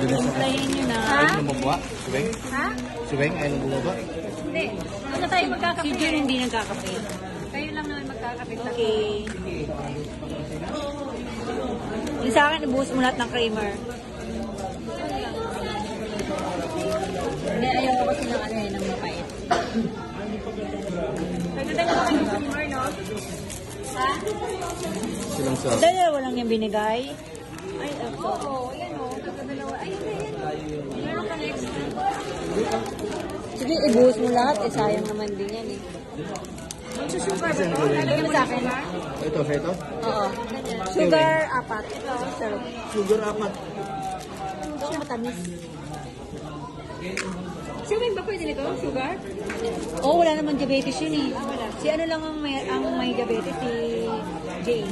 Timplahin nyo na. Ayaw na mabuha? Subeng? Ha? Subeng, ayaw na bumaba? Hindi. Ano tayo magkakape? Si Jun hindi nagkakape. Kayo lang naman magkakape. Okay. Yung sa akin, ibuhos mo lahat ng creamer. Hindi, ayaw ko kasi ng ano eh, ng mapait. Nagdadala ko ng creamer, no? Ha? Silang sa... Dalawa lang yung binigay. Ay, ito. Oo, yan o. Nagdadalawa. Ay, yan. Meron ka na extra. Sige, ibuhos mo lahat. Eh, sayang naman din yan eh. Magsusugar ba ito? Lalagyan mo sa akin, ha? Ito, sa ito? Oo. Sugar, apat. Ito, sarap. Sugar apat. Ito, matamis. Sugar ba pwede nito? Sugar? Oh, wala naman diabetes yun eh. Si ano lang ang may diabetes, si Jane.